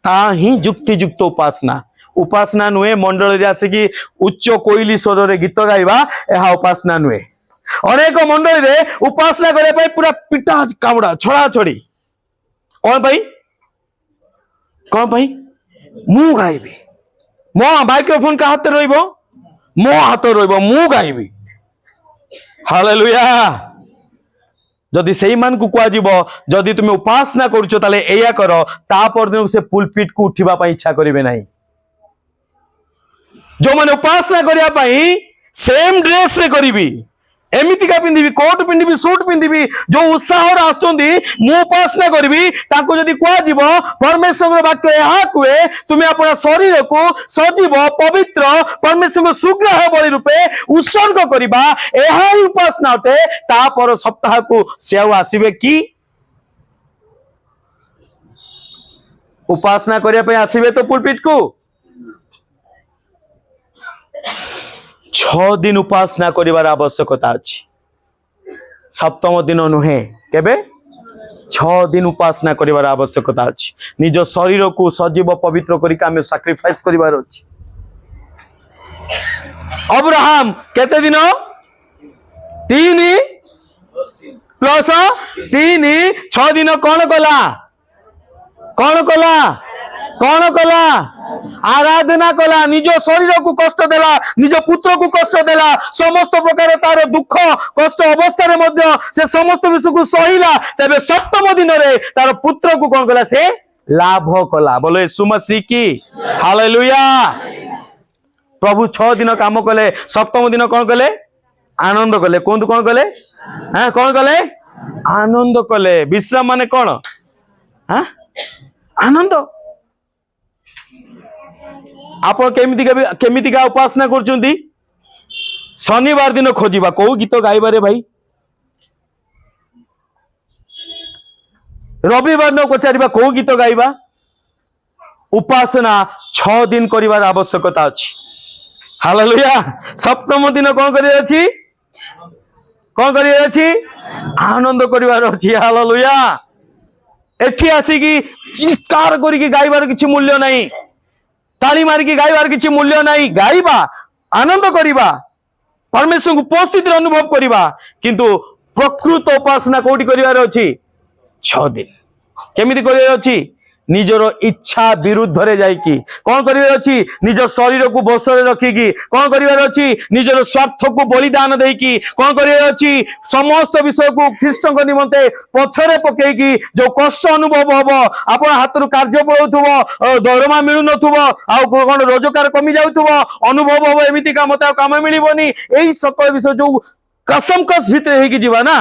ही युक्ति युक्त उपासना उपासना नुहे मंडल आसिकी उच्च कोइली स्वर रे गीत गाइबा यह उपासना नुहे अनेक मंडल रे उपासना करे पूरा पिटा कामुड़ा छड़ा छड़ी कौन भाई मु गाइबी मो माइक्रोफोन का हाथ रहिबो मो हाथ रहिबो मु गाइबी हालेलुया जदि से मान को कुआजिबो जदि तुम उपासना करूचो ताले एया करो तापर दिन से पुलपिट को उठिबा पई इच्छा करिवे नाही जो माने उपासना करिया पई सेम ड्रेस रे करिवि एमिति का पिंदिबि कोट पिंदिबि सूट पिंदिबि जो उत्साह रे आसुंदी मु उपासना करिवि ताको जदि कुआजिबो परमेश्वर वाक्य एहा कुए तुमे अपना शरीर को सजीव पवित्र परमेश्वर सुग्राह्य बलि रूपे उत्सर्ग करिबा एहा ही उपासना होते ता पर सप्ताह को सेव आसीबे कि उपासना करिया पे आसीबे तो पुलपिट को 6 दिन उपासना करिवार आवश्यकता अछि सप्तम दिन नुहे केबे 6 दिन उपासना करिवार आवश्यकता अछि निज शरीर को सजीव पवित्र करिका हमें सैक्रिफाइस करिवार अछि अब्राहम केते दिन 3 प्लस 3 6 दिन कौन कला आराधना कला निज शरीर को कष्ट देला निज पुत्र को कष्ट देला समस्त प्रकार तार दुख कष्ट अवस्था रे से समस्त विषय को सहिला तबे सप्तम दिन रे तार पुत्र को कौन कला से लाभ कला बोले यीशु मसीह की हालेलुया प्रभु 6 दिन काम कले सप्तम दिन कौन कले आनंद कले कौन कले हां कौन कले आनंद कले विश्राम माने कौन हां आनंद आप केमिति का उपासना करचुंदी शनिवार दिन खोजिबा को गीत गाइबारे भाई रविवार न पचारिबा को गीत गाइबा उपासना 6 दिन करिवार आवश्यकता अछि हालेलुया सप्तम दिन कौन करिया अछि आनंद करिवार अछि हालेलुया एठी आसीकी चित्कार करिकी गाइबार किछि मूल्य नहीं ताली मारिकी गाइबार किछि मूल्य नहीं गाइबा आनंद करिबा परमेश्वर को उपस्थित अनुभव करिबा किंतु प्रकृत उपासना कोठी करिवार अछि 6 दिन केमिति करिवार अछि निजर इच्छा विरुद्ध रे जाइकी कौन करिवार अछि निज शरीर को बसरे रखिकी कौन करिवार अछि निजर स्वार्थ को बलिदान देकी कौन करिवार अछि समस्त विषय को ख्रीष्ट को निमंते पछरे पकेकी जो कष्ट अनुभव हबो आपण हाथ रु कार्य पळौथुबो दरमा मिलु नथुबो आ कोन रोजगार कमी जाउथुबो अनुभव हबो एमिति काम ता काम मिलिबोनी एही सकल विषय जो कसम कस भितर हेकी जीवा ना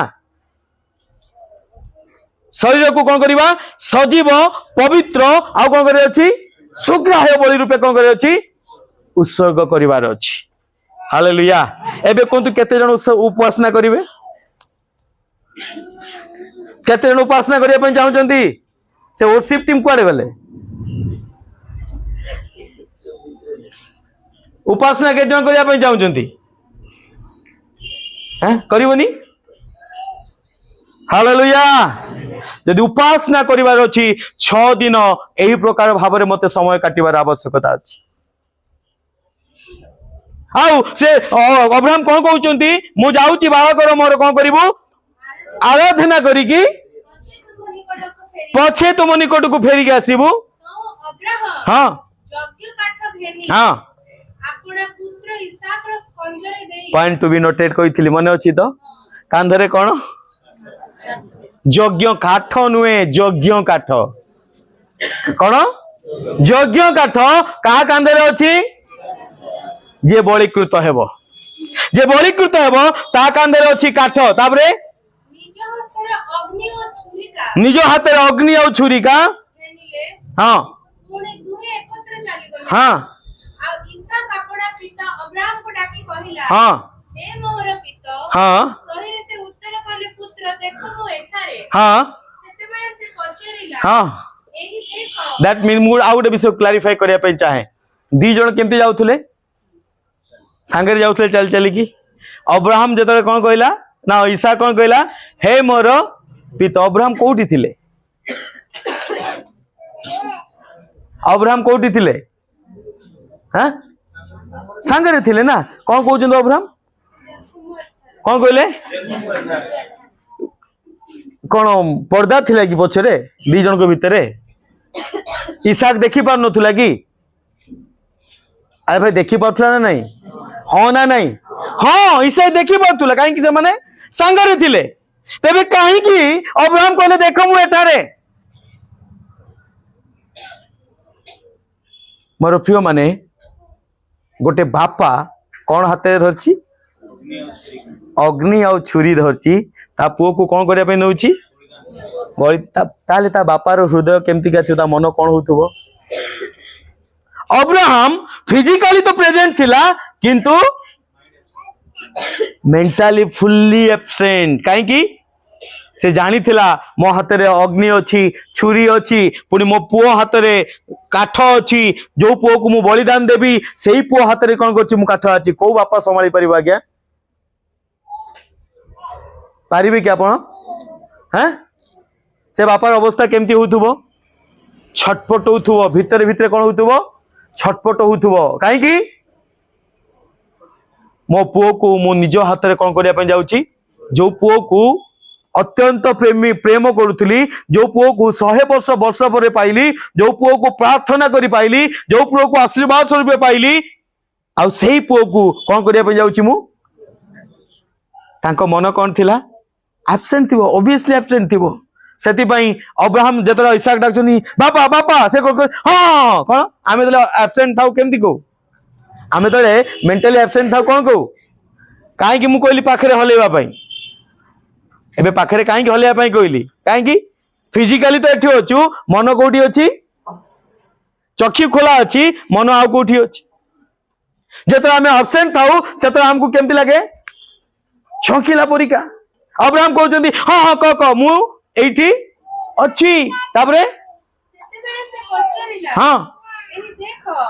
शरीर को कौन करिबा सजीव पवित्र आउ कौन करे अछि सुग्राह्य बलि रूपे कौन करे अछि उत्सर्ग करिवार अछि हालेलुया एबे कोंतु केते जण उपासना करिवे केते जण उपासना करिया पय चाहउचंती से वर्शिप टीम कुआडे गले उपासना के जण करिया पय चाहउचंती हैं करिवनी हालेलुया यदि उपासना करिवार अछि 6 दिन एही प्रकार भाबरे मते समय काटिबार आवश्यकता अछि आउ से अब्राहम कोन कहउचंती मु जाउची बाळकर मोर कोन करिवो आराधना करिकी पछे तुम निकट को फेरिक आसीबू हां यज्ञ काठ घेनी हां आपना पुत्र इसाक रो स्कंजरे देई पॉइंट टू बी नोटेड कहिथिली मने अछि तो कांधरे कोन यज्ञ काठ नुए यज्ञ काठ कौन यज्ञ काठ का कांधरे अछि जे बलिकृत हेबो जे बलिकृत हेबो ता कांधरे अछि काठ ताबरे निज हाथ रे अग्नि और छुरिका हां पुणे दुहे एकत्र चाली गले हां आ इसाक आपना पिता अब्राहम को डाकी कहिला हां हे मोर पिता हां तहिरे से उत्तर कले पुत्र देखो मु एठारे हां सेते बेले से पचेरिला हां एही देखो दैट मीन मु आउट विषय क्लैरिफाई करिया पे चाहे दी जण केमती जाउथले सांगरे जाउथले चल चली की अब्राहम जेतले कोन कहला ना ईसा कोन कहला हे मोर पिता अब्राहम कोठी थिले अब्राहम कोठी थिले हां सांगरे थिले ना कोन कहउछन अब्राहम कोन कहले कोन पर्दा थिला कि पछरे दी जण को भितरे इसाक देखि पार नथुला कि अरे भाई देखि पाथुला ना नहीं हां ना नहीं हां इसाक देखि पाथुला काहे कि से माने सांगरे थिले तेबे काहे कि अब्राहम कहले देखो मु एठारे मोर प्रिय माने गोटे बापा कौन हाथ में धरची अग्नि और छुरी धरची ता पुओ को कौन करिया पे नउची बळी ताले ता बापार हृदय केमती का थियो ता मन कौन होथुबो अब्राहम फिजिकली तो प्रेजेंट थिला किंतु मेंटली फुल्ली एब्सेंट काहे कि से जानी थिला मो हाथ रे अग्नि अछि छुरी अछि पुनी मो पुओ हाथ रे काठ अछि जो पुओ को मु बलिदान देबी सेही पुओ हाथ रे कोन करछि मु काठ अछि को बापा संभाली परिबा गया पारिबे कि आपण हैं से बापार अवस्था केमती होथुबो छटपट होथुबो भितर भितर कोन होथुबो छटपट होथुबो काहे कि मो पुओ को मु निज हाथ रे कोन करिया पे जाउची जो पुओ को अत्यंत प्रेम करुली जो पुओ को 100 वर्ष पर पाइली जो पुओ को प्रार्थना करी पाइली जो पुओ को आशीर्वाद स्वरूप पाइली आ सेही पुओ को कौन करिया पे जाउची मु तांको मन कौन थिला एब्सेंट थिबो ऑब्वियसली एब्सेंट थिबो सेति पई अब्राहम जेतरा इसाक डाकचनी बापा बापा से हां कोन आमे तले एब्सेंट थाउ केमती को आमे तले मेंटली एब्सेंट थाउ कोन को काहे कि मु कहली पाखरे हलेबा पई एबे पाखरे काहे कि हलेबा पई कहली काहे कि फिजिकली तो एठी होचु मन कोठी अछि चक्षु खोला अछि मन आउ कोठी अछि जेतरा आमे एब्सेंट थाउ सेतरा हमकु केमती लागे छकिला परिका अब्राहम कहउचंदी हां हां क मु एठी अछि ताबरे सेते बेले से पचेरिला हां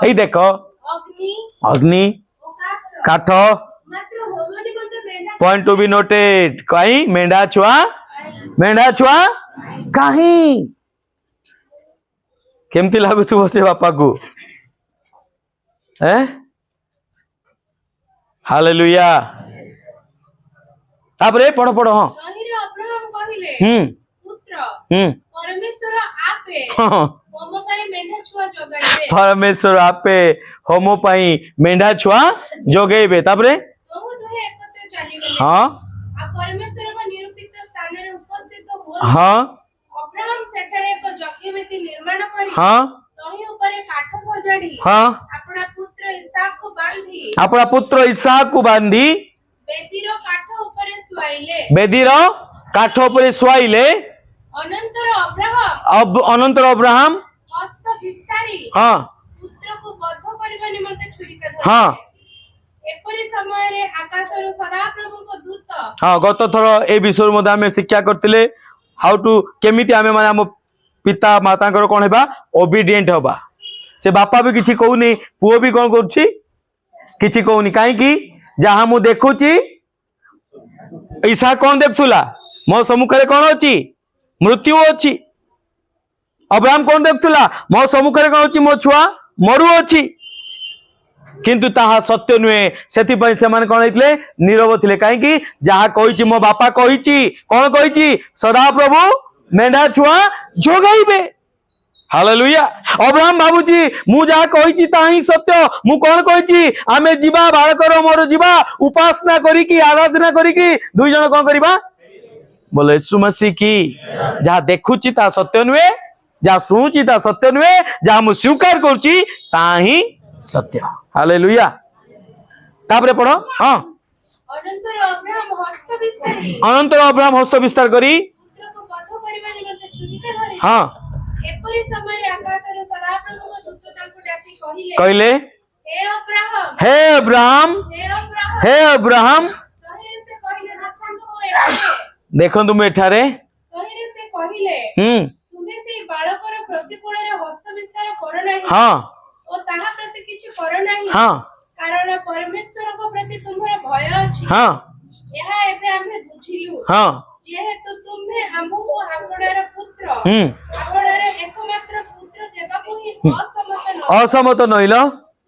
एही देखो देखो अग्नि अग्नि ओ काठ मात्र होमनी बोलते Benda point to be noted कहीं मेंढा छुआ कहीं केमती लागुथुबो से बापा को हैं हालेलुया तापरे पढ़ो पढ़ो हां तहिरे अब्राहम कहिले पुत्र परमेश्वर आपे मम जोगाइबे परमेश्वर आपे होम पाई मेंढा छुआ जोगेबे तापरे तोहु दुहे एकत्र चली गले हाँ आ परमेश्वर को निरूपित स्थान रे उपस्थित हो हाँ अब्राहम सेठारे एक यज्ञवेदी निर्माण करी हाँ तही ऊपर काठ सजाड़ी हाँ अपना पुत्र इसहाक को बांधी अपना पुत्र इसहाक को बांधी बेदीर काठ ऊपर सुआइले बेदीर काठ उपरे शुआइले अनंतर अब्राहम अब अनंतर अब्राहम हस्त विस्तारी हाँ पुत्र को बद्ध करबा निमंते छुरिका धरि हाँ एपरि समय रे आकाशरु सदा प्रभु को दूत हाँ गत थर ए विषय मध्य आम शिक्षा करते हाउ टू केमिति आमे माने आम पिता माता कौन हेबा ओबीडिएंट हबा से बापा भी किछि कहूनी पुओ भी कौन करुछि किछि कहूनी काहे कि जहां मु देखुछि ईसा कौन देखुला मो सम्मुखरे कौन अछि मृत्यु अछि अब्राहम कौन देखुला मो सम्मुखरे कौन अछि मो छुआ मरु अछि किंतु ताहा सत्य नुहे सेति पई से माने कोन हेतले नीरव थिले काहे कि जहा कहिछि मो बापा कहिछि कोन कहिछि सदा प्रभु मेंढा छुआ जोगाइबे हालेलुया अब्राहम बाबूजी मु जहा कहिछि ताही सत्य मु कोन कहिछि आमे जिबा बाळकर मोर जिबा उपासना करी की आराधना करी की दुई जण कोन करिबा बोले यीशु मसीह की जहा देखुछि ता सत्य नुहे जहा सुनुछि ता सत्य नुहे जहा मु स्वीकार करूछि ताही सत्य हालेलुया तापरे पढ़ो हाँ अनंतर अब्राहम हस्त विस्तारी अनंतर अब्राहम हस्त विस्तार करी पुत्र को बद्ध करबा निमंते छुरिका धरि हाँ एपरि समय रे आकाशरु सदा प्रभु को दूत तांको डाकी कहले कहिले हे अब्राहम हे अब्राहम हे अब्राहम हे अब्राहम तहिरे से कहिले देखंतु हो एठारे देखंतु मु एठारे तहिरे से कहिले तुमे से बालकर प्रतिकूल रे हस्त विस्तार करो नाही हाँ ओ ताहा प्रति किछि करो नाही हाँ कारण परमेश्वर को प्रति तुम्हर भय अछि हाँ ଏହା ଏବେ ଆମେ ବୁଝିଲୁ हाँ ଯେହେତୁ ତୁମେ ଆମକୁ ଆପଣର ପୁତ୍ର हम्म ଆପଣର ଏକମାତ୍ର ପୁତ୍ର ଦେବାକୁ ହିଁ असमत नहिल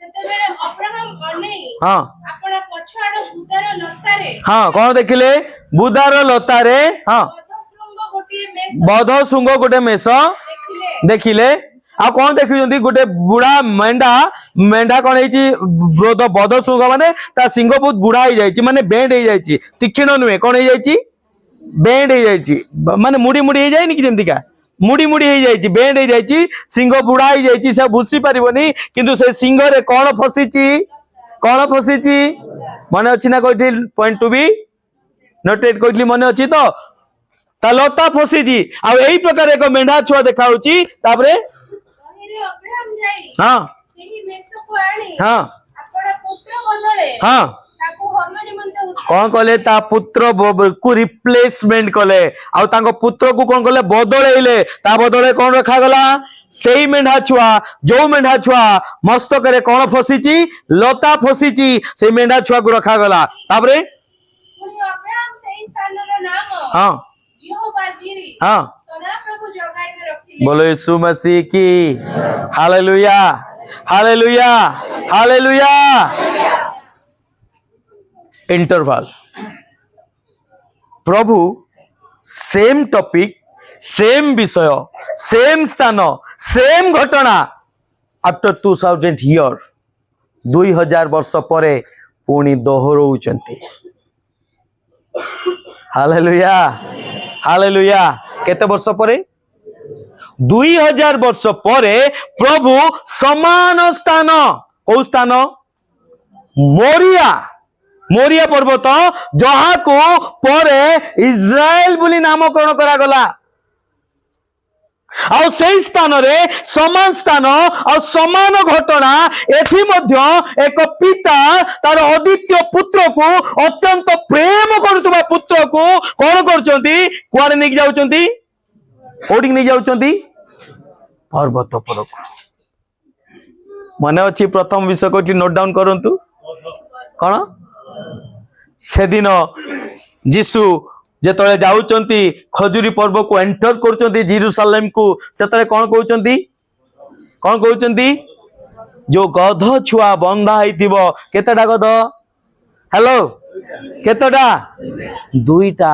ସେତେବେଳେ ଅବ୍ରାହମ ଅନେଇ हाँ ଆପଣ ପଛଆଡ ବୁଦାର ଲତାରେ हाँ कौन देखिले बुदार लतारे हाँ ବଧଶୃଙ୍ଗ ଗୋଟିଏ ମେଷ बध शुंग गोटे मेष ଦେଖିଲେ देखिले आ कौन देखुଛନ୍ତି गोटे बुढ़ा मेंढा मेंढा कौन ହେଇଛି बध शुंग माने ता सिंह बहुत बुढ़ा हो जाइछि माने बेंड हो जाइछि तीक्ष्ण नुहे कौन हो जाइछि बेंड हो जाइछि माने मुड़ी मुड़ी हो जाइनि कि जेमतिका मुड़ी मुड़ी हो जाइछि बेंड हो जाइछि सिंह बुढ़ा हो जाइछि से भूसी परिबनी किंतु से सिंह रे कौन फसीछि माने अछि ना कोठी पॉइंट टू बी नोटेड कोइली माने अछि तो ता लता फसीछि आ एई प्रकार एक मेंढा छुआ देखा होछि तापरे ତହିଁରେ ଅବ୍ରାହମ ଯାଇ हाँ ସେହି ମେଷକୁ ଆଣି हाँ ଆପଣ ପୁତ୍ର ବଦଳେ हाँ ତାକୁ ହୋମ ନିମନ୍ତେ कौन कले ता पुत्र को रिप्लेसमेंट कले आ तांको पुत्र को कौन कले बदलेले ता बदले कौन रखा गला सेई मेंढा छुआ जो मेंढा छुआ मस्तक रे कौन फसीची लता फसीची से मेंढा छुआ को रखा गला तापरे ପୁଣି ଅବ୍ରାହମ ସେହି ସ୍ଥାନର ନାମ हाँ ଯେହୋବା ଜିରି हाँ ସଦା ପ୍ରଭୁ ଜଗାଇବେ ରଖିଲେ बोलो यीशु मसीह की हालेलुया हालेलुया हालेलुया इंटरवल प्रभु सेम टॉपिक सेम विषय सेम स्थान सेम घटना आफ्टर 2000 ईयर 2000 वर्ष परे पुणी दोहरौचंती हालेलुया हालेलुया केते वर्ष परे 2000 वर्ष परे प्रभु समान स्थान कौ स्थान मोरिया मोरिया पर्वत जहा को परे इज्राएल बोली नामकरण करा गला और सही स्थान रे समान स्थान और समान घटना एथि मध्य एक पिता तार अद्वितीय पुत्र को अत्यंत प्रेम करुवा पुत्र को कौन करचंती कुआरे नहीं जाउचंती ओडी नहीं जाउचंती पर्वत पर मन अच्छी प्रथम विषय को नोट डाउन करंतु कौन से दिन जीशु जेतले जाउचंती खजुरी पर्व को एंटर करचंती जेरूशलेम को सेतले कौन कहउचंती जो गध छुआ बंधा हैतिबो केतेटा गध हेलो केतेटा दुईटा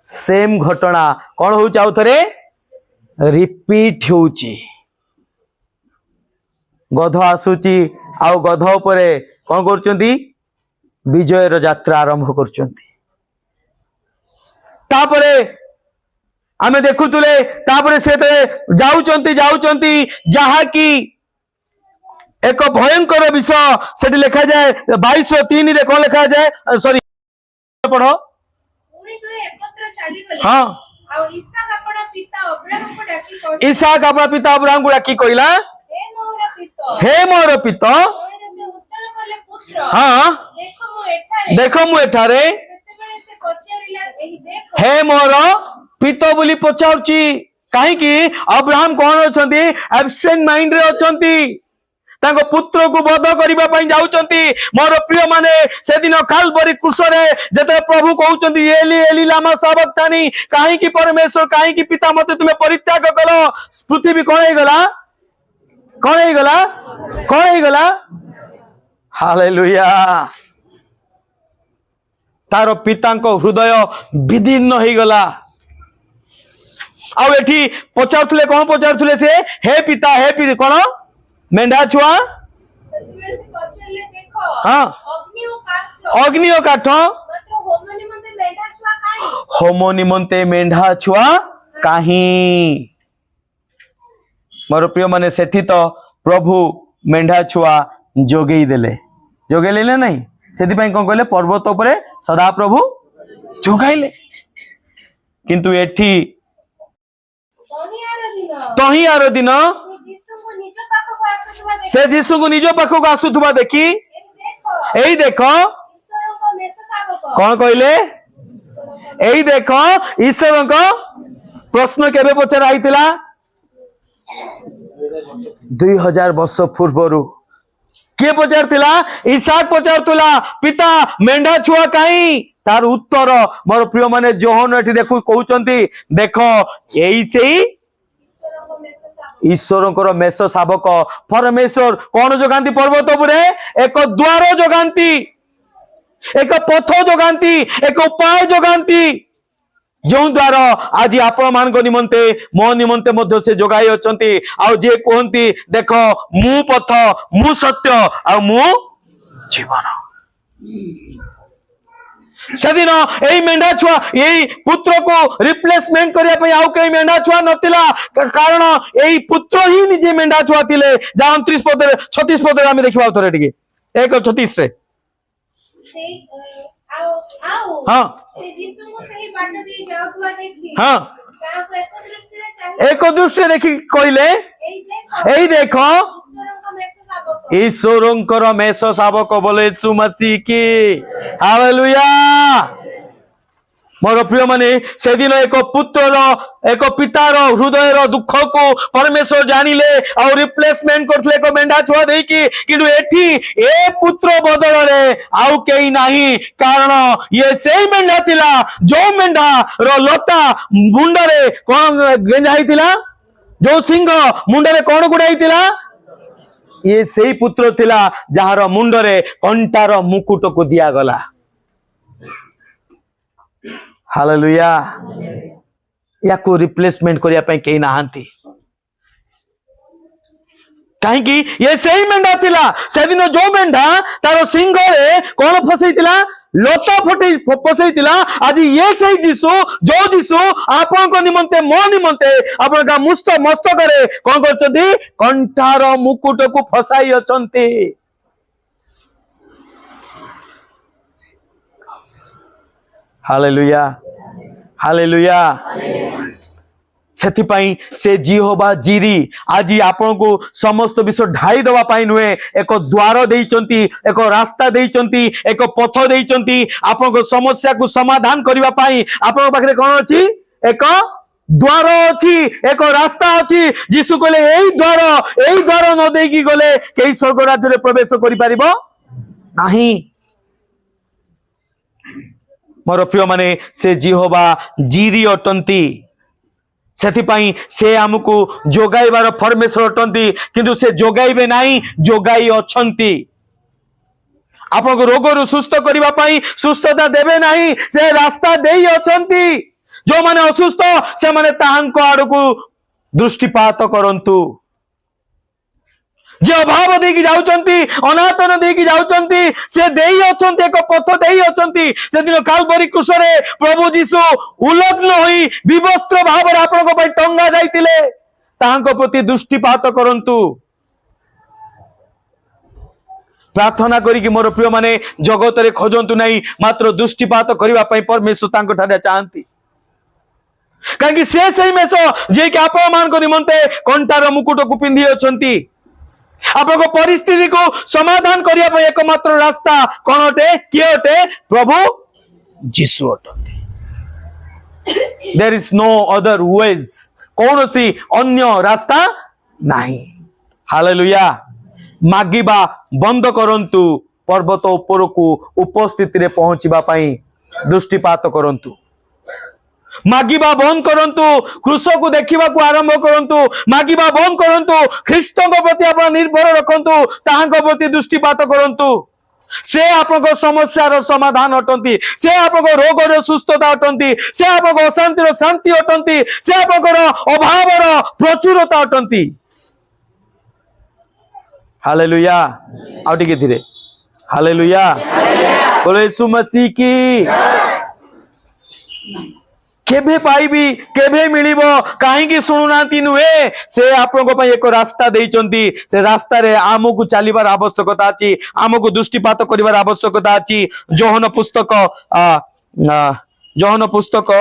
सेम घटना कौन होउच आउ थरे रिपीट होउची गध आसुची आउ गध उपरे कौन करचंती विजयर यात्रा आरंभ करचंती तापरे आमे देखुतुले तापरे से जाउचंती जाउचंती जहा की एक भयंकर विषय सेठी लिखा जाए 22:3 रे कौन लिखा जाए सॉरी पढ़ो पुणी दुहे एकत्र चाली गले हाँ आ इसहाक अपना पिता अब्राहम को डाकी कहले इसहाक अपना पिता अब्राहम को डाकी कहला हे मोर पिता हे मोर पिता कहले से उत्तर कले पुत्र हाँ देखो मु एठारे देखो मु एठारे सेतेबेले से पचारिला एही देखो हे मोर पिता बोली पचाउची काहे कि अब्राहम कौन अछंती एब्सेंट माइंड रे अछंती तांको पुत्र को वध करिबा पई जाउचंती मोर प्रिय माने से दिन कालवरी क्रूसरे जते प्रभु कहउचंती एली एली लामा सबक्तानी काहे कि परमेश्वर काहे कि पिता मते तुमे परित्याग कलो पृथ्वी कोन हे गला कौन हे गला कौन हे गला हालेलुया तार पितांको हृदय विदीर्ण हे गला आउ एठी पचारथुले कोन पचारथुले से हे पिता कोन मेंढा छुआ सेतेबेले से पचारिले देखो हाँ अग्नि ओ काष्ठ अग्नि ओ काठ मात्र होम निमंते मेढा छुआ काई होमो निमंते मेंढा छुआ काहीं मोर प्रिय माने सेठी तो प्रभु मेंढा छुआ जोगेई देले नहीं सेति पई कोन कहले पर्वत उपरे सदा प्रभु जोगाइले किंतु एठी तही आरो दिन से जीसु को निज पाख को आसुथुबा देखी एई देखो कौन कहले एई देखो ईश्वर को प्रश्न केबे पचरा आइतिला 2000 वर्ष पूर्वरु के पचारतिला इसहाक पचारतुला पिता मेंढा छुआ काई तार उत्तर मोर प्रिय माने जोहन एठी देखु कहउचंती देखो एई सेई ईश्वर मेष शावक परमेश्वर कौन जोगांती पर्वत उपरे एक द्वार जोगांती एक पथ जोगांती एक उपाय जोगांती जो द्वार आज आपण मान निमंते मो निमंते मध्य से जोगाई अछंती आ जे कहंती देखो मु पथ मु सत्य आ मु जीवन सेदिन एई मेंढा छुआ एई पुत्र को रिप्लेसमेंट करिया पई आउ कई मेंढा छुआ नतिला कारण एई पुत्र ही निजे मेंढा छुआ थिले जा 29 पद 36 पद हम देखिबा थरे टिके 1:36 रे आओ हां से जीसु को सही बाट दे जाउवा देखी हां का को एक दृष्टि देखि कहले एई देखो ईश्वरंकर मेष शावक बोले यीशु मसीह की हालेलुया मोर प्रिय माने से दिन एक पुत्र एक पितार हृदय दुख को परमेश्वर जानिले और रिप्लेसमेंट करथले को मेंढा छुआ देई कि किंतु एठी ए पुत्र बदल रे आउ केई नाही कारण ये सेई मेंढा थिला जो मेंढा रो लता मुंड रे कोन गेंजाई थिला जो सिंह मुंड रे कोन गुडाई थिला ये सेई पुत्र थिला जहार मुंड रे कंटार मुकुट को दिया गला हालेलुया या को रिप्लेसमेंट करिया पई केई नाहंती काहे कि ये सेई मेंढा थिला से दिन जो मेंढा तारो सिंह रे कोन फसैतिला लता फटै फसैतिला आज ये सेई जीसु जो जीसु आपन को निमंते मो निमंते आपन का मस्तक रे कोन करचंती कंठार मुकुट को फसाई अछंती हालेलुया हालेलुया सेथिपाई से जिहोवा जीरी आज आपन को समस्त विषय ढाई दवा पाई नुए एक द्वार देइचंती एक रास्ता देइचंती एक पथ देइचंती आपन को समस्या को समाधान करिवा पाई आपन पाखरे कोन अछि एक द्वार अछि एक रास्ता अछि जीसु कहले एई द्वार न देकी गले केई स्वर्ग राज्य रे प्रवेश करि परिबो नाही मोर प्रिय माने से जिहोवा जीरी अटंती सेथिपाई से हमकु जोगाइबार परमेश्वर अटंती किंतु से जोगाइबे नाही जोगाई अछंती आपन को रोग रु सुस्थ करिबा पई सुस्थता देबे नाही से रास्ता देई अछंती जो माने असुस्थ से माने ताहांको आडकु दृष्टिपात करंतु जे अभाव देकी जाउचंती अनाथन देकी जाउचंती से देई अछंती एक पथ देई अछंती से दिन कालवरी क्रूसरे प्रभु जीसु उलग्न होई विवस्त्र भाव आपण को टंगा जाइतिले ताहांको प्रति दृष्टिपात करंतु प्रार्थना करी मोर प्रिय माने जगत रे खोजंतु नहीं मात्र दृष्टिपात करबा पई परमेश्वर तांको ठारे चाहंती कहीं से सही मेष जे कि आपण मान को निमंते कंटार मुकुट को पिंधि अछंती आपण को परिस्थिति को समाधान करिया पई एकमात्र रास्ता कोन अटे के अटे प्रभु जीसु अटंती there is no other ways कौन सी अन्य रास्ता नहीं हालेलुया मागिबा बंद करंतु पर्वत ऊपर को उपस्थिति रे पहुंचीबा पई दृष्टिपात करंतु मागिबा बंद करंतु कृषक को देखिबा को आरंभ करंतु मागिबा बंद करंतु ख्रीष्ट को प्रति आपण निर्भर रखंतु ताहां प्रति दृष्टिपात करंतु से आपको समस्या रो समाधान अटंती से आपको रोग रो सुस्थता अटंती से आपको अशांति रो शांति अटंती से आपको अभाव रो प्रचुरता अटंती हालेलुया आउ टिके धीरे हालेलुया बोलो यीशु मसीह की केबे पाइबी केबे मिलिबो काहे की सुनुनांती नुहे से आपनको पई एक रास्ता देइचंती से रास्ता रे आमको चलीबार आवश्यकता अछि आमको दृष्टिपात करिवार आवश्यकता अछि योहन पुस्तक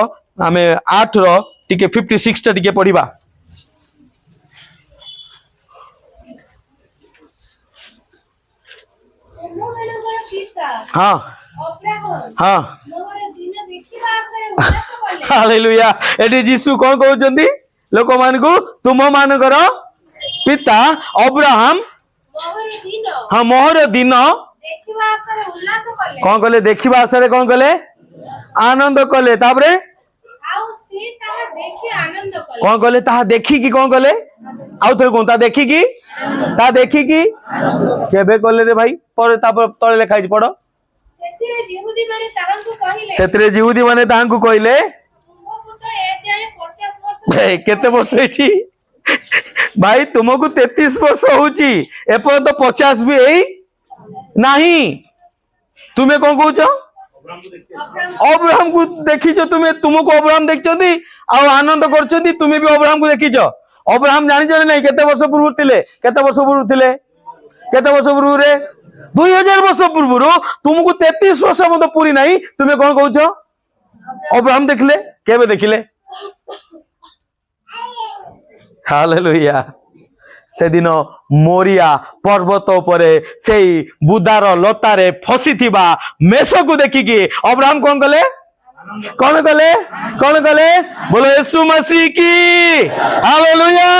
आमे 8 रो टिके 56 टा टिके पढिबा हाँ हाँ हालेलुया एटी जीसु कोन कहउचंदी लोक मान को तुम मानकर पिता अब्राहम हाँ मोहर दिन कौन कले देखिबा आशा कौन कले आनंद कले तापरे कौन कले ता देखी की कौन कले आउ थोड़ी कौन ता देखी की केबे कले रे भाई पर तापर तळे लेखा छि पढो सेतरे जिहुदी माने तांकु कहले केते वर्ष होची भाई तुमको 33 वर्ष होची एपर तो 50 भी एई नहीं तुम्हें कौन कहउछ अब्राहम को देखिछो तुमको अब्राहम देखछंती आ आनंद करछंती तुम्हें भी अब्राहम को देखिछो अब्राहम जानि छ नहीं केते वर्ष पूर्व थिले केते वर्ष पूर्व रे 2000 वर्ष पूर्व तुमको 33 वर्ष मत पूरी नहीं तुम्हें कौन कहउछ अब्राहम देखले केबे देखिले हालेलुया से दिन मोरिया पर्वत उपरे सेई बुदार लतारे फसी थिबा मेष को देखिकी अब्राहम कौन कले बोलो यीशु मसीह की हालेलुया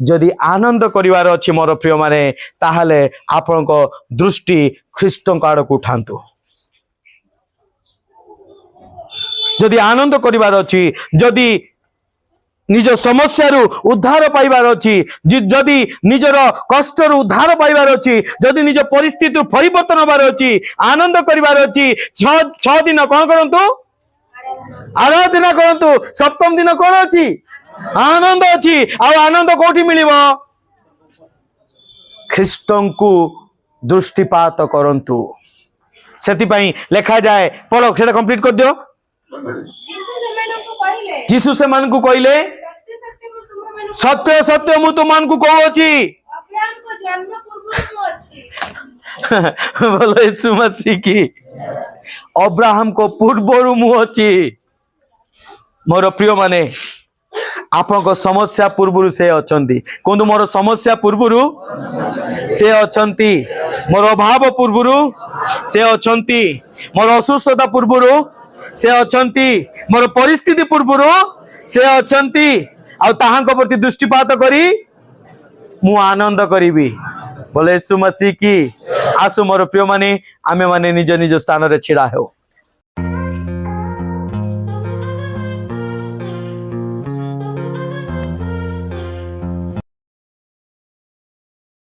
जदि आनंद करिवार अछि मोर प्रिय माने ताहाले आपनको दृष्टि ख्रीष्ट आड़ को उठांतु जदि आनंद करिवार अछि जदि निज समस्या रु उद्धार पाइबार अछि जदि निजर कष्ट रु उद्धार पाइबार अछि जदि निज परिस्थिति परिवर्तन होबार अछि आनंद करिबार अछि 6 दिन कोन करंतु आराधना करंतु सप्तम दिन कोन अछि आनंद अछि आ आनंद कोठी मिलिबो ख्रीष्टन को दृष्टिपात करंतु सेति पई लेखा जाए पढ़ो सेटा कंप्लीट कर दियो जीसु से मन को कहले सत्य सत्य मु तुम को कहउछि बोलो यीशु मसीह की अब्राहम को पूर्वरु मु अछि मोर प्रिय माने आपन को समस्या पूर्वरु से अछंती कोंदु मोर समस्या पूर्वरु से अछंती मोर अभाव पूर्वरु से अछंती मोर असुस्थता पूर्वरु से अछंती मोर परिस्थिति पूर्वरु से अछंती आ ताहां को प्रति दृष्टिपात करी मु आनंद करिबी बोले यीशु मसीह की आसु मोर प्रिय माने आमे माने निज निज स्थान रे छिड़ा हो।